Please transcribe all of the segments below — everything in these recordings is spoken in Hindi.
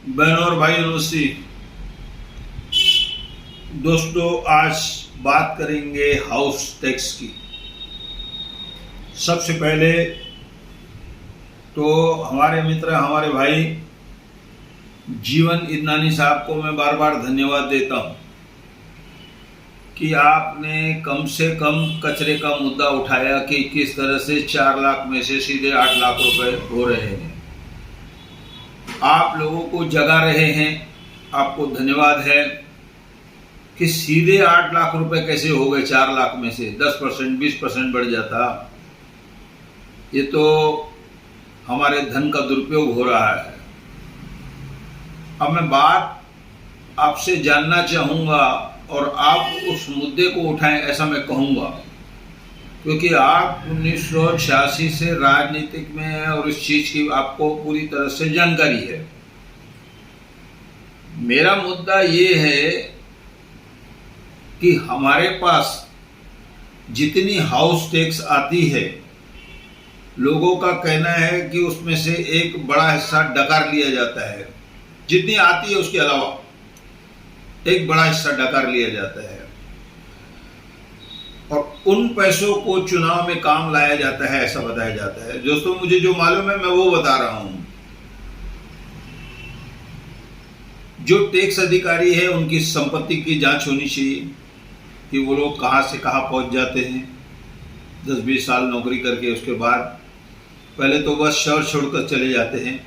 बहनों और भाई नमस्ते दोस्तों। आज बात करेंगे हाउस टैक्स की। सबसे पहले तो हमारे मित्र हमारे भाई जीवन इदनानी साहब को मैं बार बार धन्यवाद देता हूं कि आपने कम से कम कचरे का मुद्दा उठाया कि किस तरह से 4 लाख में से सीधे 8 लाख रुपए हो रहे हैं। आप लोगों को जगा रहे हैं, आपको धन्यवाद है कि सीधे 8 लाख रुपए कैसे हो गए। 4 लाख में से 10% 20% बढ़ जाता, ये तो हमारे धन का दुरुपयोग हो रहा है। अब मैं बात आपसे जानना चाहूँगा और आप उस मुद्दे को उठाएं ऐसा मैं कहूँगा, क्योंकि आप 1986 से राजनीतिक में हैं और इस चीज़ की आपको पूरी तरह से जानकारी है। मेरा मुद्दा ये है कि हमारे पास जितनी हाउस टैक्स आती है, लोगों का कहना है कि उसमें से एक बड़ा हिस्सा डकार लिया जाता है। जितनी आती है उसके अलावा एक बड़ा हिस्सा डकार लिया जाता है और उन पैसों को चुनाव में काम लाया जाता है, ऐसा बताया जाता है। दोस्तों, मुझे जो मालूम है मैं वो बता रहा हूं। जो टैक्स अधिकारी है उनकी संपत्ति की जांच होनी चाहिए कि वो लोग कहां से कहां पहुंच जाते हैं 10-20 साल नौकरी करके। उसके बाद पहले तो बस शहर छोड़कर चले जाते हैं।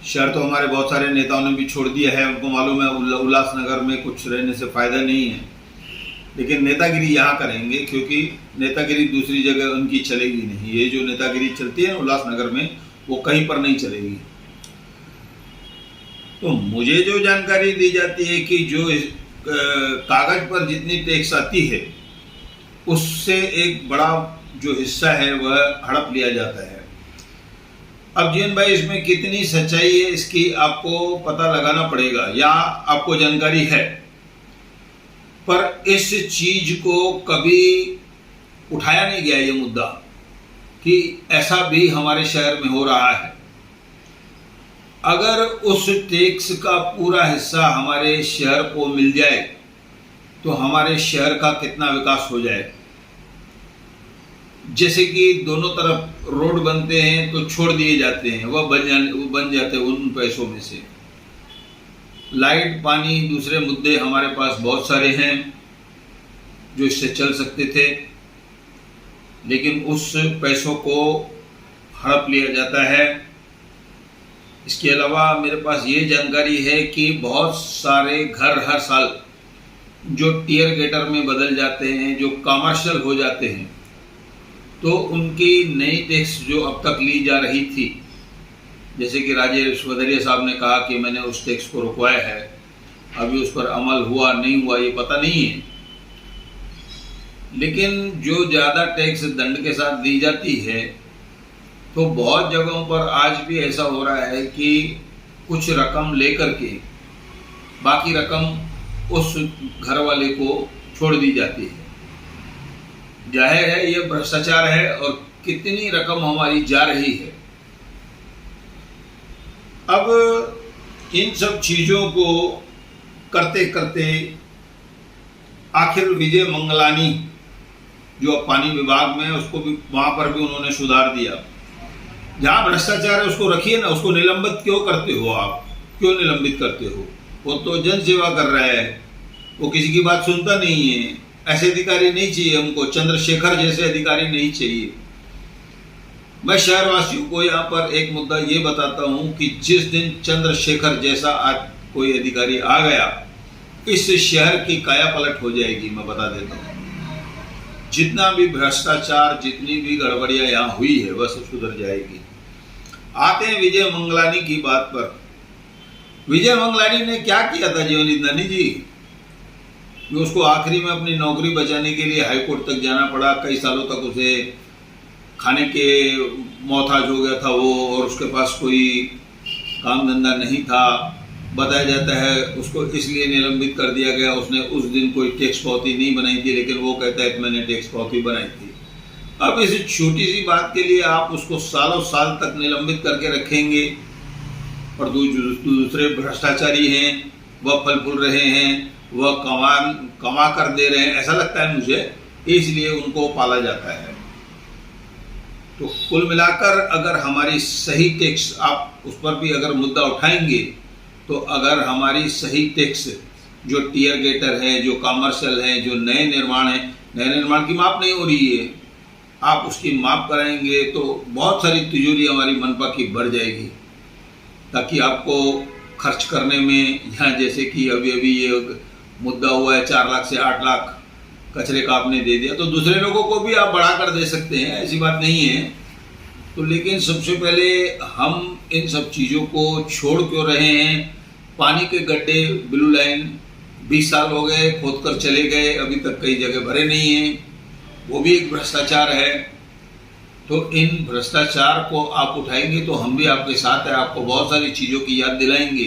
शहर तो हमारे बहुत सारे नेताओं ने भी छोड़ दिया है, उनको मालूम है उल्लासनगर में कुछ रहने से फायदा नहीं है, लेकिन नेतागिरी यहाँ करेंगे क्योंकि नेतागिरी दूसरी जगह उनकी चलेगी नहीं। ये जो नेतागिरी चलती है उल्लासनगर में, वो कहीं पर नहीं चलेगी। तो मुझे जो जानकारी दी जाती है कि जो कागज पर जितनी टैक्स आती है उससे एक बड़ा जो हिस्सा है वह हड़प लिया जाता है। अब जीवन भाई, इसमें कितनी सच्चाई है इसकी आपको पता लगाना पड़ेगा, या आपको जानकारी है, पर इस चीज को कभी उठाया नहीं गया ये मुद्दा कि ऐसा भी हमारे शहर में हो रहा है। अगर उस टैक्स का पूरा हिस्सा हमारे शहर को मिल जाए तो हमारे शहर का कितना विकास हो जाए। जैसे कि दोनों तरफ रोड बनते हैं तो छोड़ दिए जाते हैं, वह बन जाते हैं उन पैसों में से। लाइट, पानी, दूसरे मुद्दे हमारे पास बहुत सारे हैं जो इससे चल सकते थे, लेकिन उस पैसों को हड़प लिया जाता है। इसके अलावा मेरे पास ये जानकारी है कि बहुत सारे घर हर साल जो टियर गेटर में बदल जाते हैं, जो कमर्शियल हो जाते हैं, तो उनकी नई टैक्स जो अब तक ली जा रही थी, जैसे कि राजेश वधरिया साहब ने कहा कि मैंने उस टैक्स को रुकवाया है, अभी उस पर अमल हुआ नहीं हुआ ये पता नहीं है, लेकिन जो ज़्यादा टैक्स दंड के साथ दी जाती है, तो बहुत जगहों पर आज भी ऐसा हो रहा है कि कुछ रकम लेकर के बाकी रकम उस घर वाले को छोड़ दी जाती है। जाहिर है ये भ्रष्टाचार है और कितनी रकम हमारी जा रही है। अब इन सब चीजों को करते करते आखिर विजय मंगलानी जो पानी विभाग में, उसको भी वहां पर भी उन्होंने सुधार दिया। जहां भ्रष्टाचार है उसको रखिए ना, उसको निलंबित क्यों करते हो आप? क्यों निलंबित करते हो? वो तो जन सेवा कर रहा है, वो किसी की बात सुनता नहीं है। ऐसे अधिकारी नहीं चाहिए हमको, चंद्रशेखर जैसे अधिकारी नहीं चाहिए। मैं शहरवासियों को यहाँ पर एक मुद्दा ये बताता हूँ कि जिस दिन चंद्रशेखर जैसा कोई अधिकारी आ गया, इस शहर की काया पलट हो जाएगी। मैं बता देता हूँ, जितना भी भ्रष्टाचार, जितनी भी गड़बड़ियाँ यहाँ हुई है वह सब सुधर जाएगी। आते हैं विजय मंगलानी की बात पर। विजय मंगलानी ने क्या किया था जीवन इदनानी जी? उसको आखिरी में अपनी नौकरी बचाने के लिए हाईकोर्ट तक जाना पड़ा। कई सालों तक उसे खाने के मोहताज हो गया था वो, और उसके पास कोई काम धंधा नहीं था। बताया जाता है उसको इसलिए निलंबित कर दिया गया, उसने उस दिन कोई टैक्स पावती नहीं बनाई थी, लेकिन वो कहता है कि मैंने टैक्स पावती बनाई थी। अब इस छोटी सी बात के लिए आप उसको सालों साल तक निलंबित करके रखेंगे, और दूसरे भ्रष्टाचारी हैं, वह फल फूल रहे हैं, वह कमा कर दे रहे हैं, ऐसा लगता है मुझे, इसलिए उनको पाला जाता है। तो कुल मिलाकर अगर हमारी सही टैक्स, आप उस पर भी अगर मुद्दा उठाएंगे, तो अगर हमारी सही टैक्स जो टीयर गेटर है, जो कॉमर्शियल है, जो नए निर्माण है, नए निर्माण की माप नहीं हो रही है, आप उसकी माप कराएंगे तो बहुत सारी तिजोरी हमारी मनपा की बढ़ जाएगी, ताकि आपको खर्च करने में, यहाँ जैसे कि अभी ये मुद्दा हुआ है 4 लाख से 8 लाख कचरे का आपने दे दिया, तो दूसरे लोगों को भी आप बढ़ा कर दे सकते हैं, ऐसी बात नहीं है। तो लेकिन सबसे पहले हम इन सब चीज़ों को छोड़ क्यों रहे हैं? पानी के गड्ढे, ब्लू लाइन 20 साल हो गए, खोद कर चले गए, अभी तक कई जगह भरे नहीं हैं, वो भी एक भ्रष्टाचार है। तो इन भ्रष्टाचार को आप उठाएंगे तो हम भी आपके साथ हैं, आपको बहुत सारी चीज़ों की याद दिलाएंगे।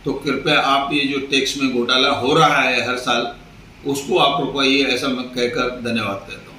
तो कृपया आप ये जो टैक्स में घोटाला हो रहा है हर साल, उसको आप रुकवाइए, ऐसा मैं कहकर धन्यवाद करता हूँ।